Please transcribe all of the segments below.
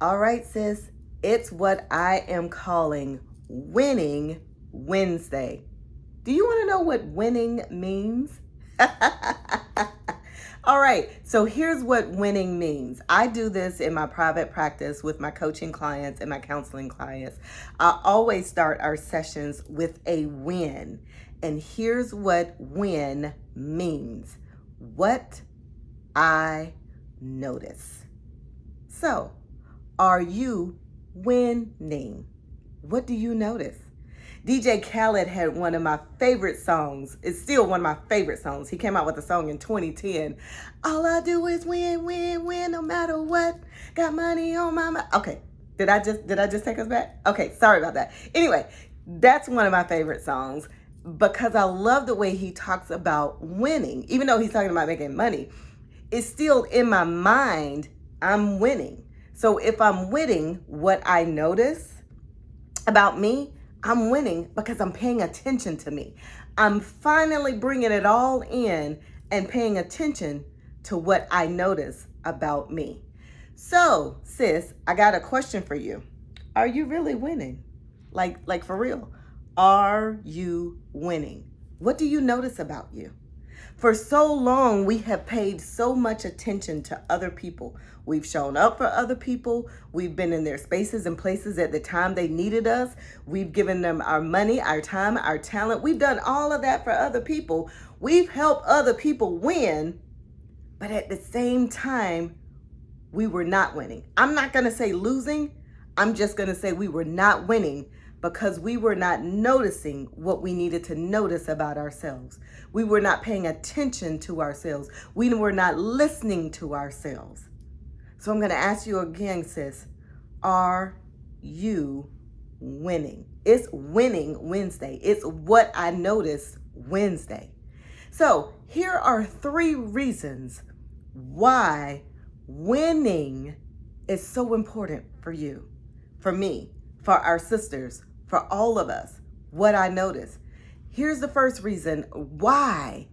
All right, sis, it's what I am calling Winning Wednesday. Do you want to know what winning means? All right, so here's what winning means. I do this in my private practice with my coaching clients and my counseling clients. I always start our sessions with a win. And here's what win means: what I notice. So, are you winning? What do you notice? DJ Khaled had one of my favorite songs. It's still one of my favorite songs. He came out with a song in 2010. All I do is win, win, win, no matter what. Got money on my mind. Okay, did I just take us back? Okay, sorry about that. Anyway, that's one of my favorite songs because I love the way he talks about winning. Even though he's talking about making money, it's still in my mind, I'm winning. So if I'm winning, what I notice about me, I'm winning because I'm paying attention to me. I'm finally bringing it all in and paying attention to what I notice about me. So, sis, I got a question for you. Are you really winning? Like for real? Are you winning? What do you notice about you? For so long, we have paid so much attention to other people. We've shown up for other people. We've been in their spaces and places at the time they needed us. We've given them our money, our time, our talent. We've done all of that for other people. We've helped other people win, but at the same time, we were not winning. I'm not going to say losing. I'm just going to say we were not winning because we were not noticing what we needed to notice about ourselves. We were not paying attention to ourselves. We were not listening to ourselves. So I'm going to ask you again, sis, are you winning? It's Winning Wednesday. It's What I Noticed Wednesday. So here are 3 reasons why winning is so important for you, for me, for our sisters, for all of us. What I noticed. Here's the first reason why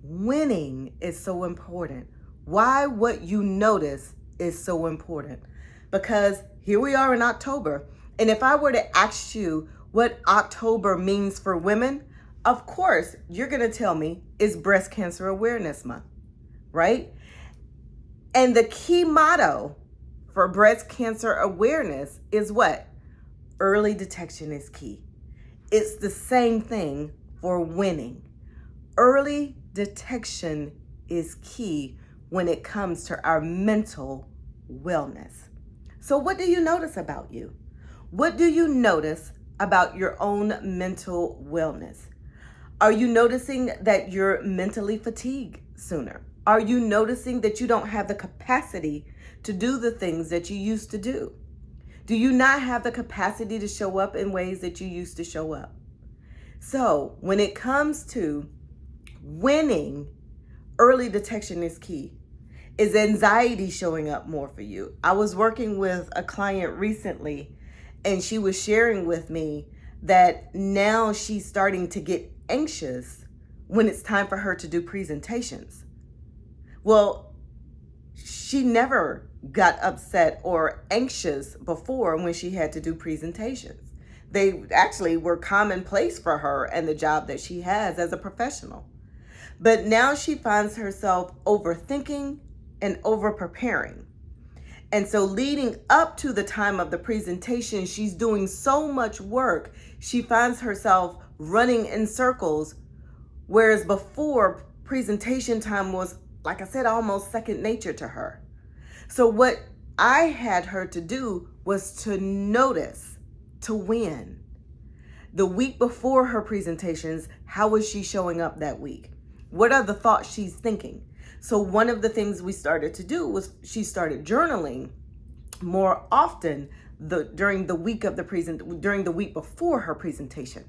winning is so important. Why what you notice is so important. Because here we are in October. And if I were to ask you what October means for women, of course, you're going to tell me it's Breast Cancer Awareness Month, right? And the key motto for breast cancer awareness is what? Early detection is key. It's the same thing for winning. Early detection is key when it comes to our mental wellness. So what do you notice about you? What do you notice about your own mental wellness? Are you noticing that you're mentally fatigued sooner? Are you noticing that you don't have the capacity to do the things that you used to do? Do you not have the capacity to show up in ways that you used to show up? So when it comes to winning, early detection is key. Is anxiety showing up more for you? I was working with a client recently, and she was sharing with me that now she's starting to get anxious when it's time for her to do presentations. Well, she never got upset or anxious before when she had to do presentations. They actually were commonplace for her and the job that she has as a professional. But now she finds herself overthinking and over preparing. And so leading up to the time of the presentation, she's doing so much work, she finds herself running in circles, whereas before, presentation time was, like I said, almost second nature to her. So what I had her to do was to notice, to win. The week before her presentations, how was she showing up that week? What are the thoughts she's thinking? So one of the things we started to do was she started journaling more often during the week before her presentation,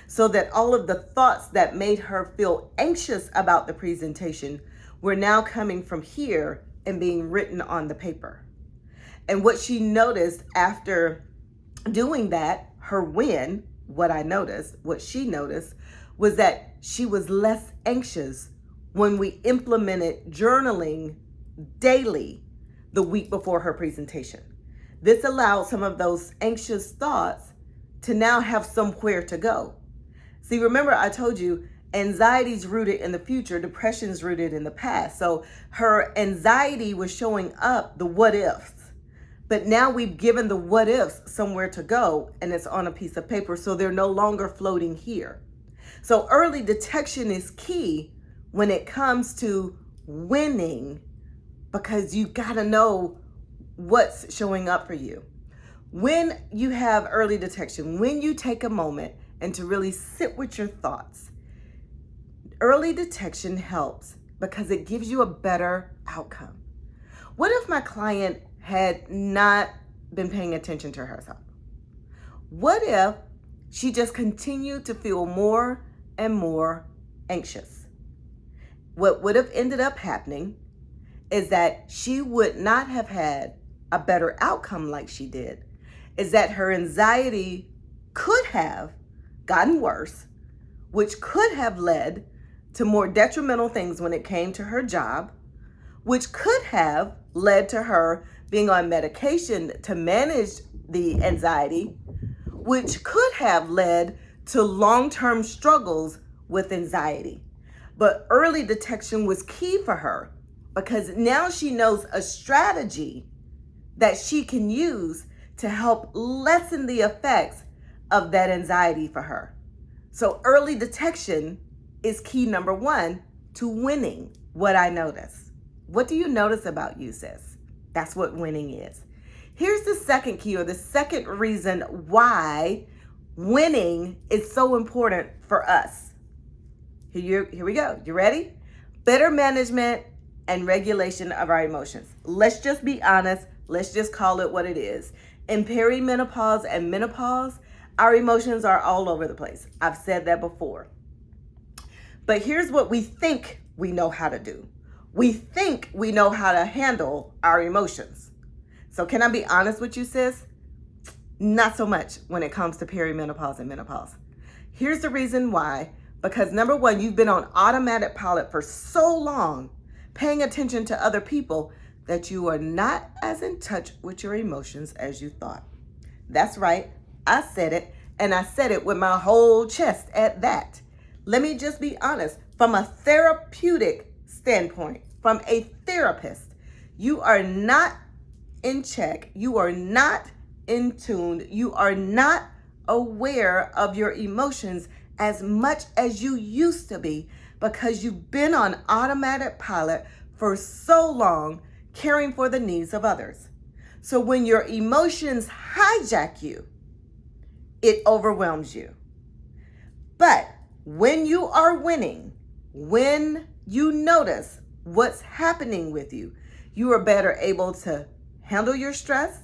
so that all of the thoughts that made her feel anxious about the presentation were now coming from here and being written on the paper. And what she noticed after doing that, her win, what she noticed was that she was less anxious when we implemented journaling daily the week before her presentation. This allowed some of those anxious thoughts to now have somewhere to go. See, remember I told you anxiety's rooted in the future, depression's rooted in the past. So her anxiety was showing up the what ifs. But now we've given the what ifs somewhere to go, and it's on a piece of paper, so they're no longer floating here. So early detection is key when it comes to winning, because you got to know what's showing up for you. When you have early detection, when you take a moment and to really sit with your thoughts, early detection helps because it gives you a better outcome. What if my client had not been paying attention to herself? What if she just continued to feel more and more anxious? What would have ended up happening is that she would not have had a better outcome like she did, is that her anxiety could have gotten worse, which could have led to more detrimental things when it came to her job, which could have led to her being on medication to manage the anxiety, which could have led to long-term struggles with anxiety. But early detection was key for her because now she knows a strategy that she can use to help lessen the effects of that anxiety for her. So early detection is key number one to winning. What I notice. What do you notice about you, sis? That's what winning is. Here's the second key, or the second reason why winning is so important for us. Here we go. You ready? Better management and regulation of our emotions. Let's just be honest. Let's just call it what it is. In perimenopause and menopause, our emotions are all over the place. I've said that before. But here's what we think we know how to do. We think we know how to handle our emotions. So can I be honest with you, sis? Not so much when it comes to perimenopause and menopause. Here's the reason why. Because number one, you've been on automatic pilot for so long, paying attention to other people, that you are not as in touch with your emotions as you thought. That's right. I said it, and I said it with my whole chest at that. Let me just be honest. From a therapeutic standpoint, from a therapist, you are not in check. You are not in tune. You are not aware of your emotions as much as you used to be because you've been on automatic pilot for so long, caring for the needs of others. So when your emotions hijack you, it overwhelms you. But when you are winning, when you notice what's happening with you, you are better able to handle your stress.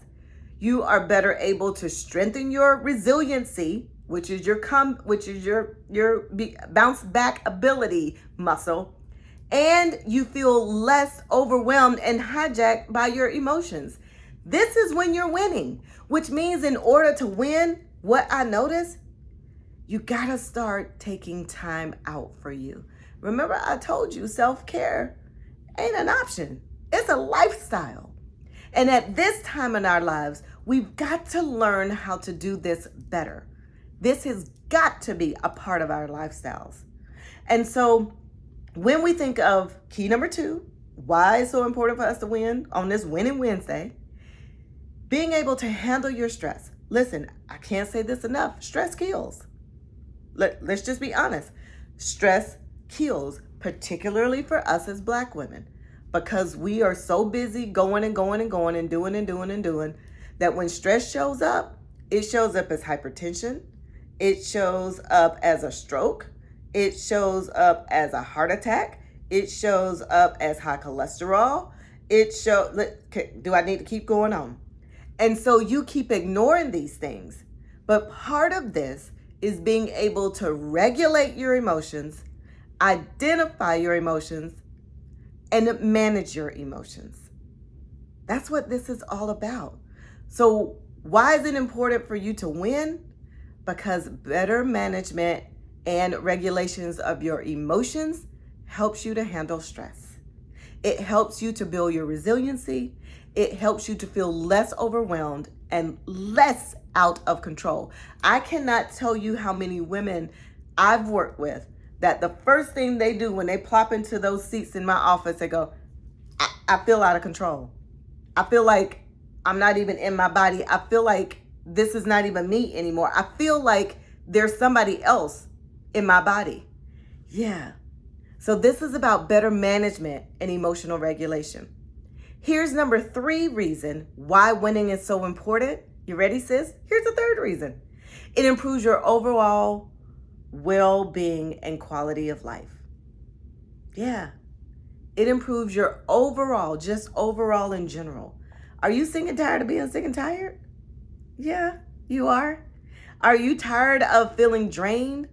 You are better able to strengthen your resiliency, which is your bounce back ability muscle, and you feel less overwhelmed and hijacked by your emotions. This is when you're winning, which means in order to win, what I notice, you gotta start taking time out for you. Remember, I told you self-care ain't an option. It's a lifestyle. And at this time in our lives, we've got to learn how to do this better. This has got to be a part of our lifestyles. And so when we think of key number 2, why it's so important for us to win on this Winning Wednesday, being able to handle your stress. Listen, I can't say this enough. Stress kills. Let's just be honest. Stress kills, particularly for us as Black women, because we are so busy going and going and going and doing that when stress shows up, it shows up as hypertension. It shows up as a stroke. It shows up as a heart attack. It shows up as high cholesterol. Do I need to keep going on? And so you keep ignoring these things. But part of this is being able to regulate your emotions, identify your emotions, and manage your emotions. That's what this is all about. So why is it important for you to win? Because better management and regulations of your emotions helps you to handle stress. It helps you to build your resiliency. It helps you to feel less overwhelmed and less out of control. I cannot tell you how many women I've worked with that the first thing they do when they plop into those seats in my office, they go, I feel out of control. I feel like I'm not even in my body. I feel like this is not even me anymore. I feel like there's somebody else in my body. Yeah. So this is about better management and emotional regulation. Here's number 3 reason why winning is so important. You ready, sis? Here's the 3rd reason. It improves your overall well-being and quality of life. Yeah. It improves your overall, just overall in general. Are you sick and tired of being sick and tired? Yeah, you are. Are you tired of feeling drained?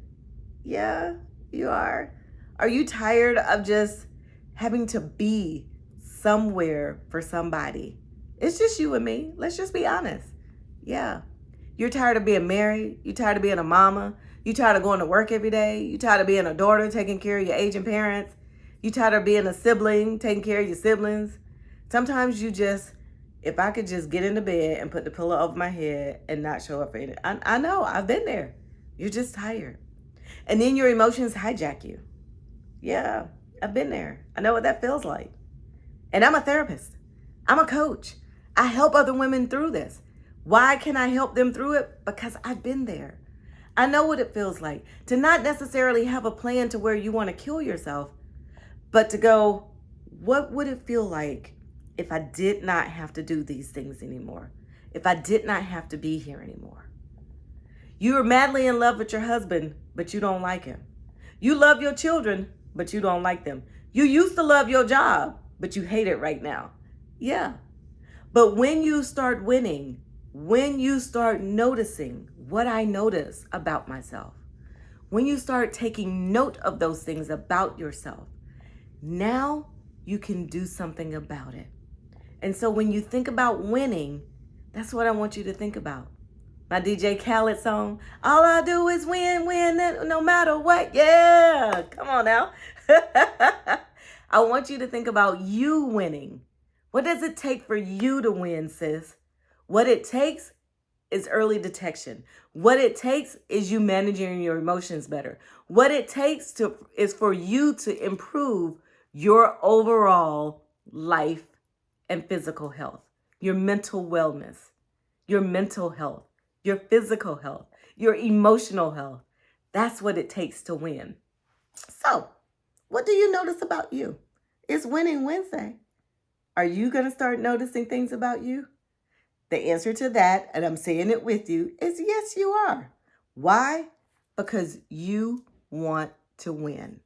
Yeah, you are. Are you tired of just having to be somewhere for somebody? It's just you and me. Let's just be honest. Yeah. You're tired of being married. You're tired of being a mama. You're tired of going to work every day. You're tired of being a daughter, taking care of your aging parents. You're tired of being a sibling, taking care of your siblings. Sometimes you just, if I could just get into bed and put the pillow over my head and not show up for it. I know, I've been there. You're just tired. And then your emotions hijack you. Yeah, I've been there. I know what that feels like. And I'm a therapist. I'm a coach. I help other women through this. Why can I help them through it? Because I've been there. I know what it feels like to not necessarily have a plan to where you want to kill yourself, but to go, what would it feel like if I did not have to do these things anymore? If I did not have to be here anymore? You are madly in love with your husband, but you don't like him. You love your children, but you don't like them. You used to love your job, but you hate it right now. Yeah. But when you start winning, when you start noticing what I notice about myself, when you start taking note of those things about yourself, now you can do something about it. And so when you think about winning, that's what I want you to think about. My DJ Khaled song, all I do is win, win, no matter what. Yeah, come on now. I want you to think about you winning. What does it take for you to win, sis? What it takes is early detection. What it takes is you managing your emotions better. What it takes is for you to improve your overall life and physical health, your mental wellness, your mental health, your physical health, your emotional health. That's what it takes to win. So, what do you notice about you? It's Winning Wednesday. Are you going to start noticing things about you? The answer to that, and I'm saying it with you, is yes, you are. Why? Because you want to win.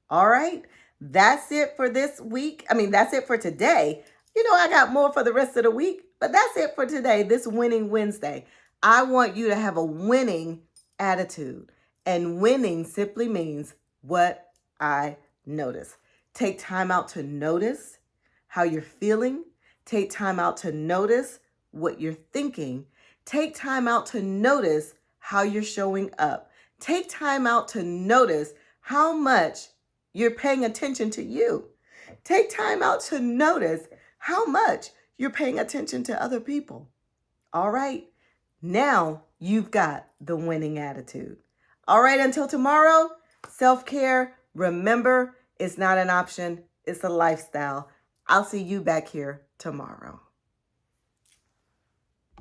All right? That's it for this week. That's it for today. I got more for the rest of the week, but that's it for today, this Winning Wednesday. I want you to have a winning attitude. And winning simply means what I notice. Take time out to notice how you're feeling. Take time out to notice what you're thinking. Take time out to notice how you're showing up. Take time out to notice how much you're paying attention to you. Take time out to notice how much you're paying attention to other people. All right. Now you've got the winning attitude. All right. Until tomorrow, self-care. Remember, it's not an option. It's a lifestyle. I'll see you back here tomorrow.